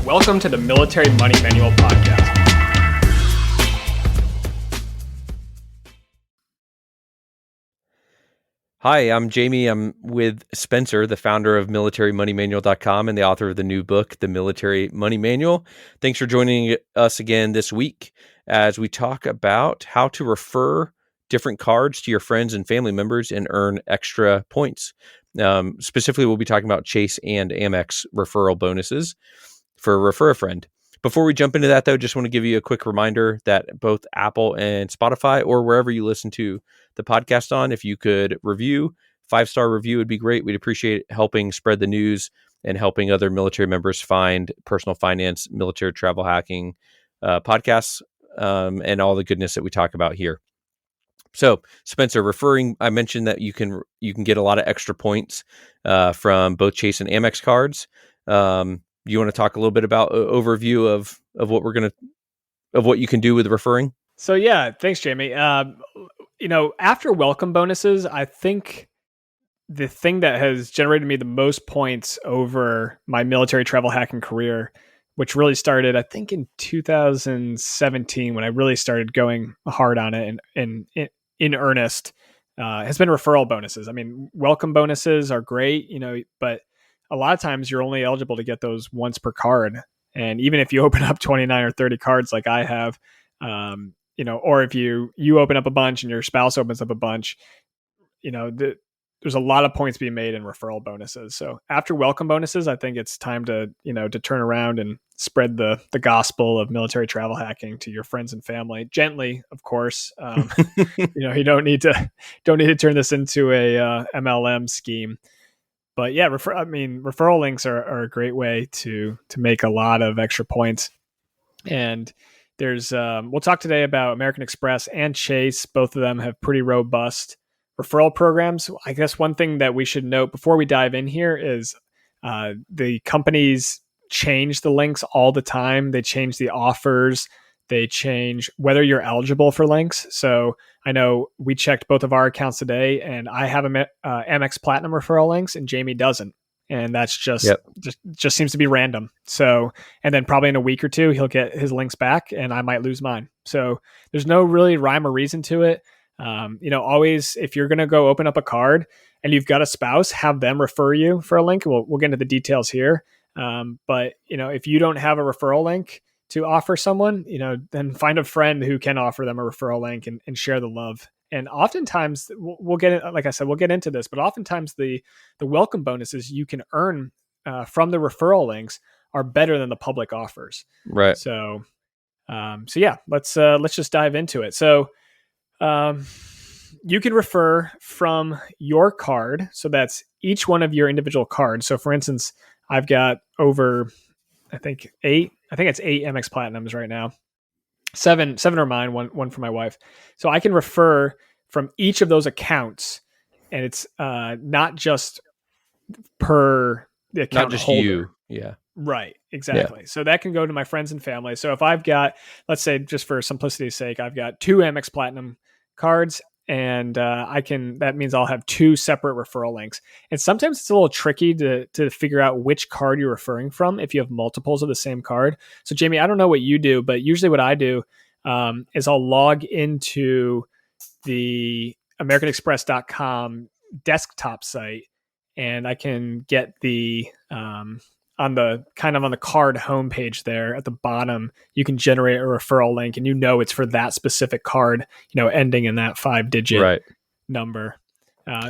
welcome to the Military Money Manual podcast. Hi, I'm Jamie. I'm with Spencer, the founder of MilitaryMoneyManual.com and the author of the new book, The Military Money Manual. Thanks for joining us again this week as we talk about how to refer different cards to your friends and family members and earn extra points. Specifically, we'll be talking about Chase and Amex referral bonuses for Refer a Friend. Before we jump into that, though, just want to give you a quick reminder that both Apple and Spotify, or wherever you listen to the podcast on, if you could review, 5-star review would be great. We'd appreciate helping spread the news and helping other military members find personal finance, military travel hacking podcasts, and all the goodness that we talk about here. So, Spencer, referring, I mentioned that you can get a lot of extra points from both Chase and Amex cards. You want to talk a little bit about overview of what you can do with referring? So yeah, thanks, Jamie. After welcome bonuses, I think the thing that has generated me the most points over my military travel hacking career, which really started, I think, in 2017 when I really started going hard on it and in earnest, has been referral bonuses. I mean, welcome bonuses are great, but a lot of times you're only eligible to get those once per card. And even if you open up 29 or 30 cards like I have, or if you open up a bunch and your spouse opens up a bunch, there's a lot of points being made in referral bonuses. So after welcome bonuses, I think it's time to turn around and spread the gospel of military travel hacking to your friends and family gently, of course. You don't need to turn this into a MLM scheme. But yeah, referral links are a great way to make a lot of extra points. And there's we'll talk today about American Express and Chase. Both of them have pretty robust referral programs. I guess one thing that we should note before we dive in here is the companies change the links all the time. They change the offers. They change whether you're eligible for links. So I know we checked both of our accounts today, and I have Amex Platinum referral links, and Jamie doesn't. And that's just seems to be random. So, and then probably in a week or two, he'll get his links back, and I might lose mine. So there's no really rhyme or reason to it. Always, if you're going to go open up a card and you've got a spouse, have them refer you for a link. We'll get into the details here. But if you don't have a referral link to offer someone, then find a friend who can offer them a referral link and share the love. And oftentimes we'll get it, like I said, we'll get into this, but oftentimes the welcome bonuses you can earn from the referral links are better than the public offers. Right. So yeah, let's just dive into it. So, you can refer from your card. So that's each one of your individual cards. So for instance, I've got over, I think it's 8 Amex Platinums right now. Seven are mine, one for my wife. So I can refer from each of those accounts, and it's not just per the account, not just holder. you. Yeah. Right. Exactly. Yeah. So that can go to my friends and family. So if I've got, let's say, just for simplicity's sake, I've got 2 Amex Platinum cards, and that means I'll have 2 separate referral links. And sometimes it's a little tricky to figure out which card you're referring from if you have multiples of the same card. So Jamie, I don't know what you do, but usually what I do is I'll log into the AmericanExpress.com desktop site, and I can get the on the card homepage there at the bottom, you can generate a referral link, and it's for that specific card, ending in that 5-digit number.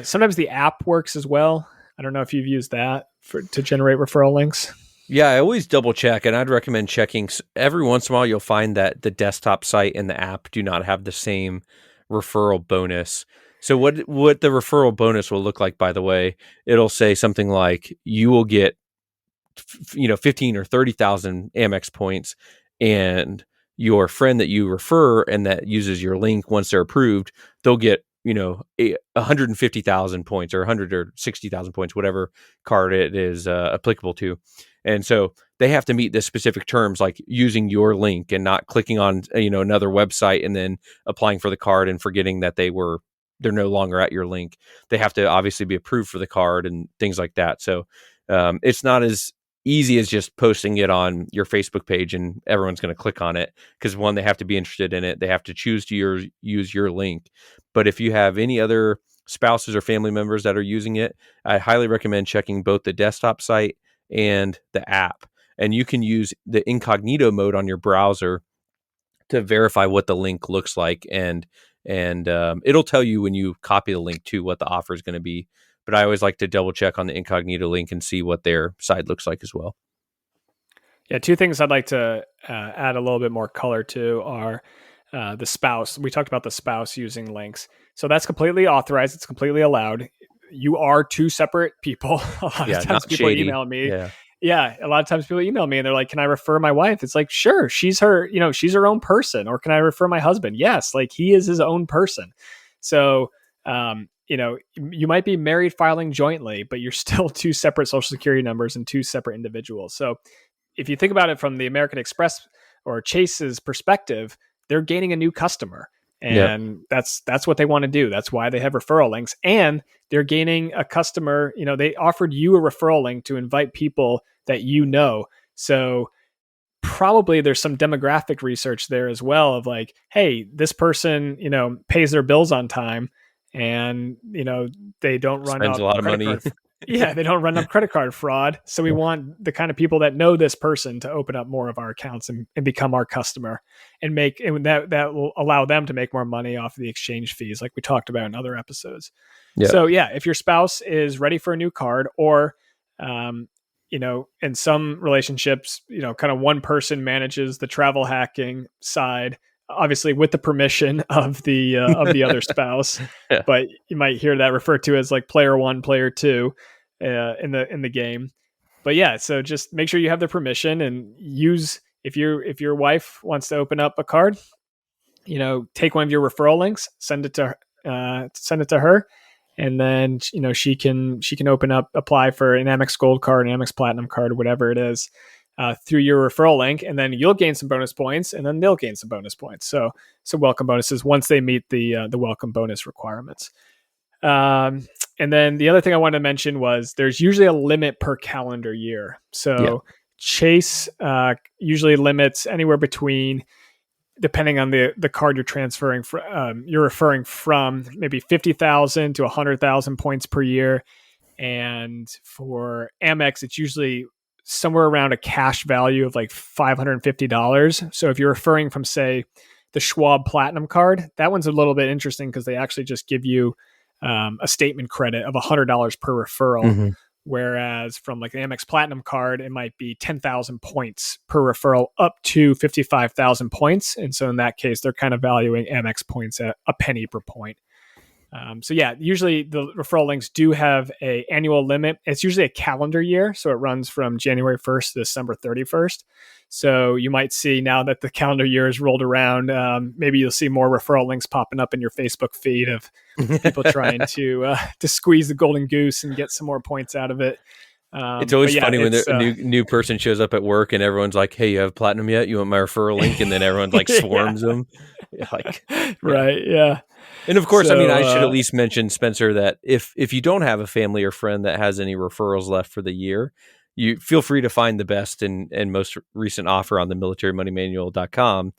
Sometimes the app works as well. I don't know if you've used that to generate referral links. Yeah, I always double check, and I'd recommend checking. Every once in a while, you'll find that the desktop site and the app do not have the same referral bonus. So what the referral bonus will look like, by the way, it'll say something like you will get 15 or 30,000 Amex points, and your friend that you refer and that uses your link, once they're approved, they'll get 150,000 points or 100 or 60,000 points, whatever card it is applicable to. And so they have to meet the specific terms, like using your link and not clicking on another website and then applying for the card and forgetting that they're no longer at your link. They have to obviously be approved for the card and things like that. So it's not as easy as just posting it on your Facebook page and everyone's going to click on it, because one, they have to be interested in it. They have to choose to use your link. But if you have any other spouses or family members that are using it, I highly recommend checking both the desktop site and the app. And you can use the incognito mode on your browser to verify what the link looks like. And it'll tell you when you copy the link to what the offer is going to be. But I always like to double check on the incognito link and see what their side looks like as well. Yeah, two things I'd like to add a little bit more color to are the spouse. We talked about the spouse using links. So that's completely authorized. It's completely allowed. You are two separate people. A lot of times people email me. Yeah, a lot of times people email me and they're like, can I refer my wife? It's like, sure, she's her own person. Or can I refer my husband? Yes, like he is his own person. So, you might be married filing jointly, but you're still two separate social security numbers and two separate individuals. So if you think about it from the American Express or Chase's perspective, they're gaining a new customer. And that's what they want to do. That's why they have referral links. And they're gaining a customer. They offered you a referral link to invite people that you know. So probably there's some demographic research there as well of like, hey, this person, pays their bills on time and, they don't run spends up a lot of money. They don't run up credit card fraud. So we want the kind of people that know this person to open up more of our accounts and become our customer and that will allow them to make more money off of the exchange fees, like we talked about in other episodes. Yeah. So if your spouse is ready for a new card or, in some relationships, kind of one person manages the travel hacking side, obviously with the permission of the other spouse, but you might hear that referred to as like player one, player two in the game. But yeah, so just make sure you have the permission and use, if your wife wants to open up a card, take one of your referral links, send it to her. And then, she can apply for an Amex Gold card, an Amex Platinum card, whatever it is, through your referral link. And then you'll gain some bonus points and then they'll gain some bonus points. So welcome bonuses once they meet the welcome bonus requirements. And then the other thing I wanted to mention was there's usually a limit per calendar year. So Chase usually limits anywhere between, depending on the card you're referring from, maybe 50,000 to 100,000 points per year. And for Amex, it's usually somewhere around a cash value of like $550. So if you're referring from, say, the Schwab Platinum card, that one's a little bit interesting because they actually just give you a statement credit of $100 per referral. Mm-hmm. Whereas from like the Amex Platinum card, it might be 10,000 points per referral up to 55,000 points. And so in that case, they're kind of valuing Amex points at a penny per point. Usually the referral links do have a annual limit. It's usually a calendar year. So it runs from January 1st to December 31st. So you might see now that the calendar year is rolled around, maybe you'll see more referral links popping up in your Facebook feed of people trying to squeeze the golden goose and get some more points out of it. It's always funny when a new person shows up at work and everyone's like, hey, you have Platinum yet? You want my referral link? And then everyone like swarms them. Right. Yeah. And of course, I should at least mention, Spencer, that if you don't have a family or friend that has any referrals left for the year, you feel free to find the best and most recent offer on the militarymoneymanual.com.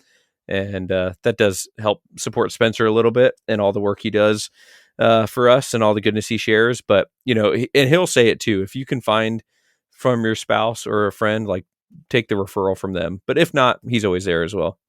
And that does help support Spencer a little bit and all the work he does for us and all the goodness he shares. But, and he'll say it too. If you can find from your spouse or a friend, like take the referral from them. But if not, he's always there as well.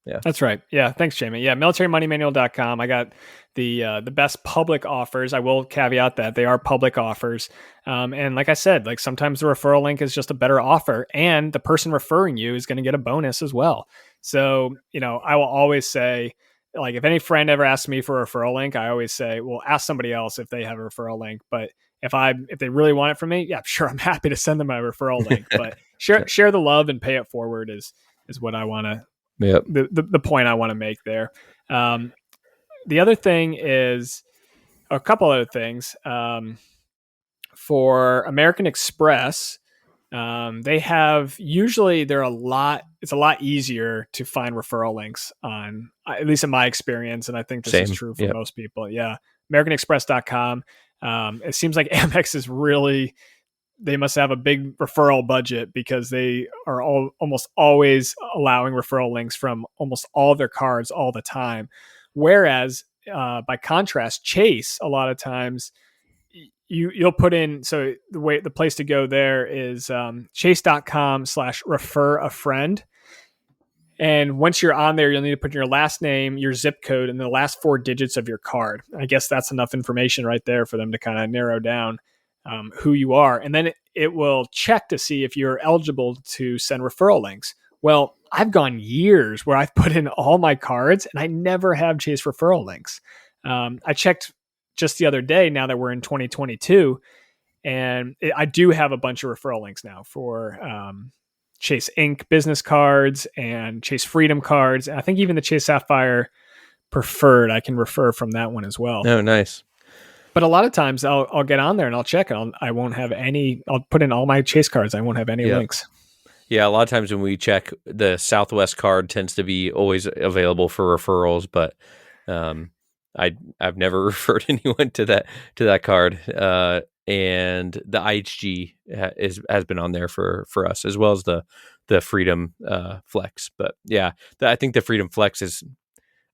Yeah, that's right. Yeah. Thanks, Jamie. Yeah. militarymoneymanual.com. I got the best public offers. I will caveat that they are public offers. And like I said, like sometimes the referral link is just a better offer and the person referring you is going to get a bonus as well. So, I will always say, like, if any friend ever asks me for a referral link, I always say, well, ask somebody else if they have a referral link. But if they really want it from me, yeah, sure, I'm happy to send them my referral link. But share the love and pay it forward is what I want to. Yep. The point I want to make there. The other thing is a couple other things. For American Express, it's a lot easier to find referral links on, at least in my experience. And I think this is true for most people. Yeah. AmericanExpress.com. It seems like Amex is really they must have a big referral budget because they are almost always allowing referral links from almost all of their cards all the time. Whereas, by contrast, Chase, a lot of times, you'll put in, so the place to go there is chase.com/refer a friend. And once you're on there, you'll need to put your last name, your zip code, and the last 4 digits of your card. I guess that's enough information right there for them to kind of narrow down who you are. And then it will check to see if you're eligible to send referral links. Well, I've gone years where I've put in all my cards and I never have Chase referral links. I checked just the other day, now that we're in 2022, and I do have a bunch of referral links now for Chase Inc. business cards and Chase Freedom cards. I think even the Chase Sapphire Preferred, I can refer from that one as well. Oh, nice. But a lot of times I'll get on there and I'll check and I won't have any. I'll put in all my Chase cards. I won't have any links. Yeah, a lot of times when we check, the Southwest card tends to be always available for referrals, but I've never referred anyone to that card. And the IHG has been on there for us, as well as the Freedom Flex. But yeah, I think the Freedom Flex is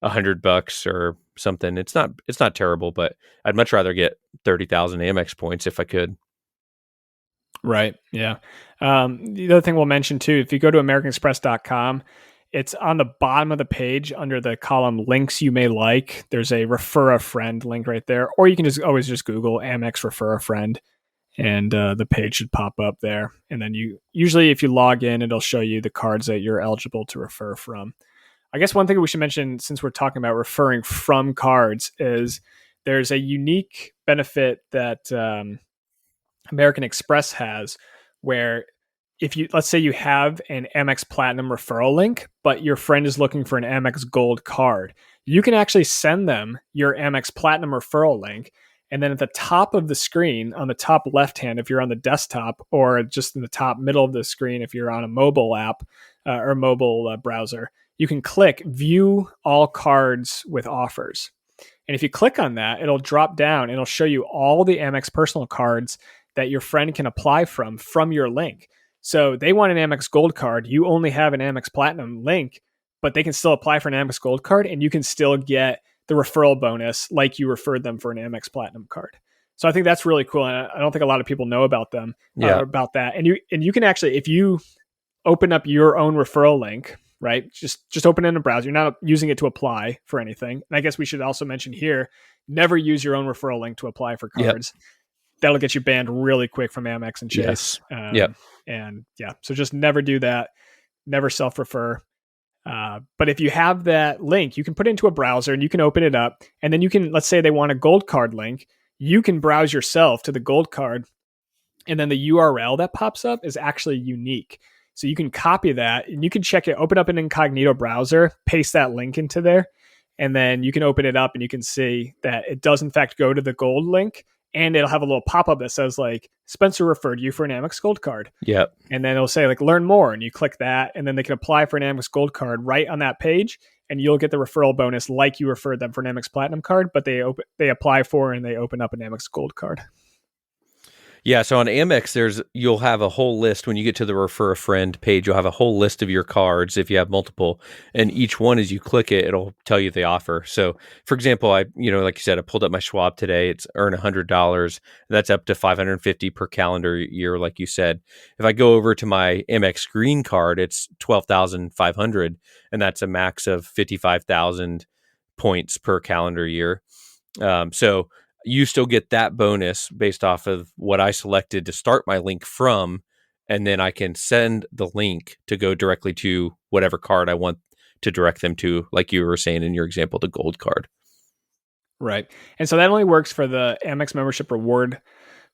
$100 or something. It's not terrible, but I'd much rather get 30,000 Amex points if I could. Right. Yeah. The other thing we'll mention too, if you go to AmericanExpress.com, it's on the bottom of the page under the column links you may like. There's a refer a friend link right there, or you can always just Google Amex refer a friend, and the page should pop up there. And then usually if you log in, it'll show you the cards that you're eligible to refer from. I guess one thing we should mention, since we're talking about referring from cards, is there's a unique benefit that American Express has, where if let's say you have an Amex Platinum referral link, but your friend is looking for an Amex Gold card, you can actually send them your Amex Platinum referral link. And then at the top of the screen, on the top left hand, if you're on the desktop, or just in the top middle of the screen, if you're on a mobile app or mobile browser, you can click View All Cards with Offers. And if you click on that, it'll drop down. It'll show you all the Amex personal cards that your friend can apply from your link. So they want an Amex Gold card. You only have an Amex Platinum link, but they can still apply for an Amex Gold card, and you can still get the referral bonus like you referred them for an Amex Platinum card. So I think that's really cool, and I don't think a lot of people know about them. About that. And you can actually, if you open up your own referral link, right? Just open it in a browser. You're not using it to apply for anything. And I guess we should also mention here, never use your own referral link to apply for cards. Yep. That'll get you banned really quick from Amex and Chase. Yes. And yeah, so just never do that. Never self-refer. But if you have that link, you can put it into a browser and you can open it up. And then you can, let's say they want a gold card link. You can browse yourself to the gold card. And then the URL that pops up is actually unique. So you can copy that and you can check it, open up an incognito browser, paste that link into there. And then you can open it up and you can see that it does in fact go to the gold link. And it'll have a little pop-up that says like, Spencer referred you for an Amex Gold card. Yep. And then it'll say like, learn more. And you click that, and then they can apply for an Amex Gold card right on that page. And you'll get the referral bonus like you referred them for an Amex Platinum card, but they apply for and they open up an Amex Gold card. Yeah, so on Amex, you'll have a whole list. When you get to the Refer a Friend page, you'll have a whole list of your cards if you have multiple. And each one, as you click it, it'll tell you the offer. So, for example, like you said, I pulled up my Schwab today. It's earn $100. That's up to $550 per calendar year, like you said. If I go over to my Amex Green card, it's $12,500, and that's a max of 55,000 points per calendar year. So you still get that bonus based off of what I selected to start my link from, and then I can send the link to go directly to whatever card I want to direct them to, like you were saying in your example, the gold card. Right. And so that only works for the Amex membership reward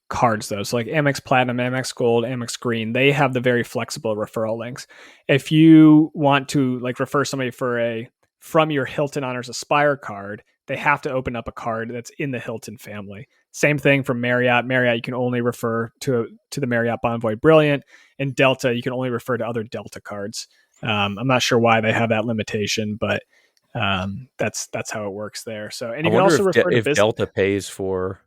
cards, though. So like Amex Platinum, Amex Gold, Amex Green, they have the very flexible referral links. If you want to like refer somebody for from your Hilton Honors Aspire card, they have to open up a card that's in the Hilton family. Same thing for Marriott. Marriott, you can only refer to the Marriott Bonvoy Brilliant. And Delta, you can only refer to other Delta cards. I'm not sure why they have that limitation, but that's how it works there. So, and you can also refer to if Delta pays for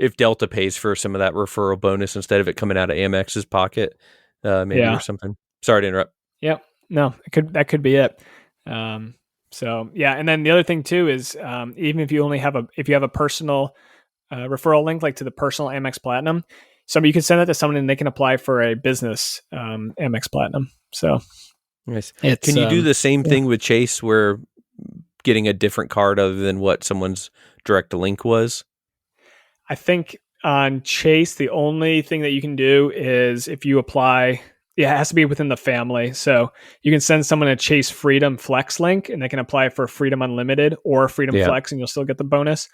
if Delta pays for some of that referral bonus instead of it coming out of Amex's pocket, maybe or something. Sorry to interrupt. Yep. No, that could be it. So yeah, and then the other thing too is even if you have a personal referral link, like to the personal Amex Platinum, you can send that to someone and they can apply for a business Amex Platinum. So nice. Can you do the same thing with Chase, where getting a different card other than what someone's direct link was? I think on Chase, the only thing that you can do is if you apply, it has to be within the family. So you can send someone a Chase Freedom Flex link and they can apply for Freedom Unlimited or Freedom Flex and you'll still get the bonus.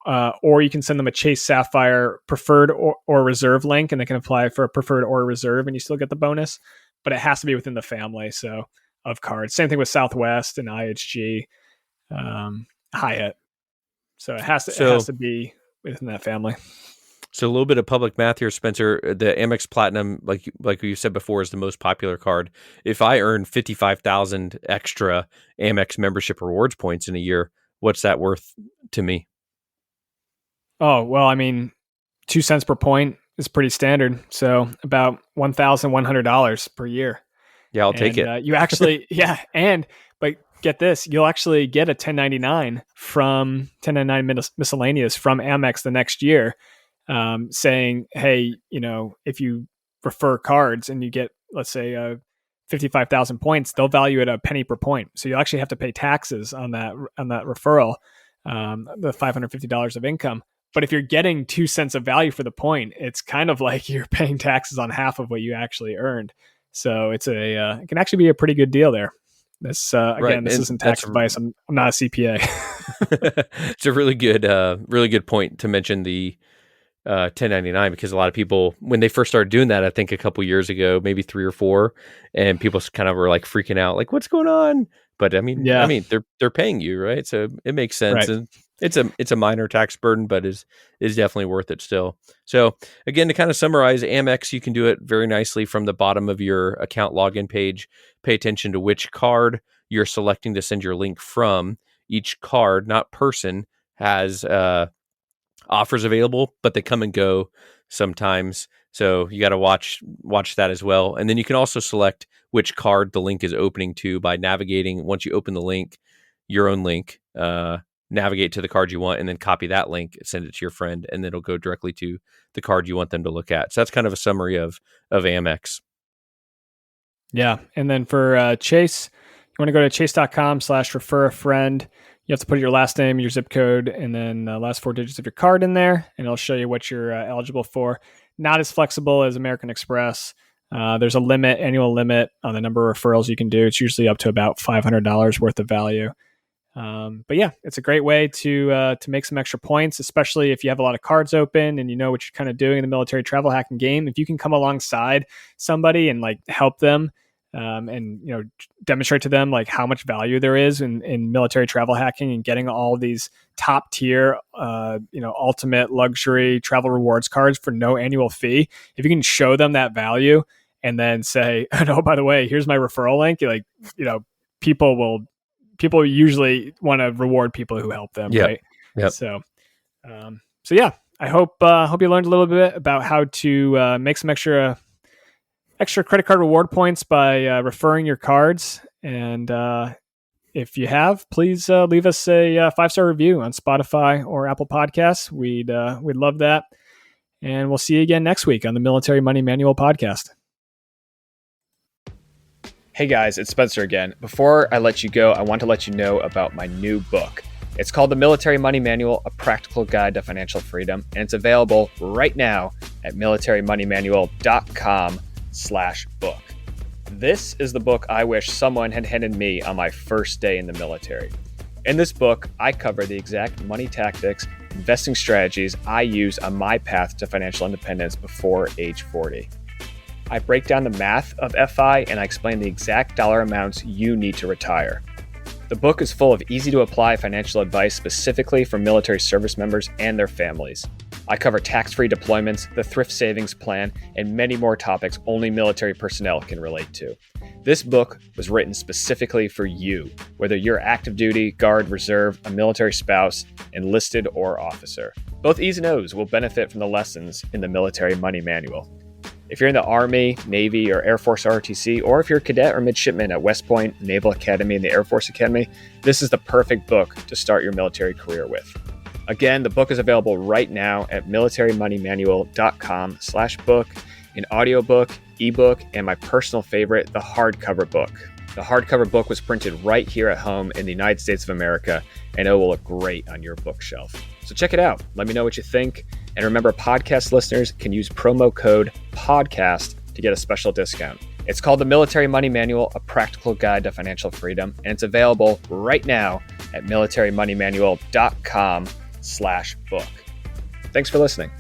Or you can send them a Chase Sapphire Preferred or Reserve link and they can apply for a Preferred or Reserve and you still get the bonus. But it has to be within the family of cards. Same thing with Southwest and IHG, Hyatt. So it has to be within that family. So a little bit of public math here, Spencer. The Amex Platinum, like you said before, is the most popular card. If I earn 55,000 extra Amex membership rewards points in a year, what's that worth to me? Oh, well, I mean, 2 cents per point is pretty standard. So about $1,100 per year. Yeah, I'll take it. You actually, but get this, you'll actually get a 1099 miscellaneous from Amex the next year, saying, hey, if you refer cards and you get, let's say, 55,000 points, they'll value it a penny per point. So you actually have to pay taxes on that referral, the $550 of income. But if you're getting 2 cents of value for the point, it's kind of like you're paying taxes on half of what you actually earned. So it can actually be a pretty good deal there. This this isn't tax advice. I'm not a CPA. It's a really good point to mention the 1099, because a lot of people, when they first started doing that, I think a couple years ago, maybe 3 or 4, and people kind of were like freaking out, like, what's going on? But I mean, they're paying you, right? So it makes sense. Right. And it's a minor tax burden, but is definitely worth it still. So again, to kind of summarize, Amex, you can do it very nicely from the bottom of your account login page. Pay attention to which card you're selecting to send your link from. Each card, not person, has offers available, but they come and go sometimes. So you got to watch that as well. And then you can also select which card the link is opening to by navigating, once you open the link, your own link, navigate to the card you want and then copy that link, send it to your friend, and then it'll go directly to the card you want them to look at. So that's kind of a summary of Amex. Yeah. And then for Chase, you want to go to chase.com/refer a friend. You have to put your last name, your zip code, and then the last 4 digits of your card in there, and it'll show you what you're eligible for. Not as flexible as American Express. There's a annual limit on the number of referrals you can do. It's usually up to about $500 worth of value. But yeah, it's a great way to make some extra points, especially if you have a lot of cards open and you know what you're kind of doing in the military travel hacking game. If you can come alongside somebody and like help them, and demonstrate to them like how much value there is in military travel hacking and getting all these top tier, ultimate luxury travel rewards cards for no annual fee. If you can show them that value and then say, oh, by the way, here's my referral link, people usually want to reward people who help them. Right. Yep. So yeah, I hope you learned a little bit about how to make some extra credit card reward points by referring your cards. And if you have, please leave us a 5-star review on Spotify or Apple Podcasts. We'd love that. And we'll see you again next week on the Military Money Manual podcast. Hey guys, it's Spencer again. Before I let you go, I want to let you know about my new book. It's called The Military Money Manual, A Practical Guide to Financial Freedom, and it's available right now at militarymoneymanual.com/book. This is the book I wish someone had handed me on my first day in the military. In this book, I cover the exact money tactics, investing strategies I use on my path to financial independence before age 40. I break down the math of FI and I explain the exact dollar amounts you need to retire. The book is full of easy-to-apply financial advice specifically for military service members and their families. I cover tax-free deployments, the thrift savings plan, and many more topics only military personnel can relate to. This book was written specifically for you, whether you're active duty, guard, reserve, a military spouse, enlisted, or officer. Both E's and O's will benefit from the lessons in the Military Money Manual. If you're in the Army, Navy, or Air Force ROTC, or if you're a cadet or midshipman at West Point, Naval Academy, and the Air Force Academy, this is the perfect book to start your military career with. Again, the book is available right now at militarymoneymanual.com/book, an audiobook, ebook, and my personal favorite, the hardcover book. The hardcover book was printed right here at home in the United States of America, and it will look great on your bookshelf. So check it out. Let me know what you think. And remember, podcast listeners can use promo code PODCAST to get a special discount. It's called The Military Money Manual, A Practical Guide to Financial Freedom, and it's available right now at militarymoneymanual.com/book. Thanks for listening.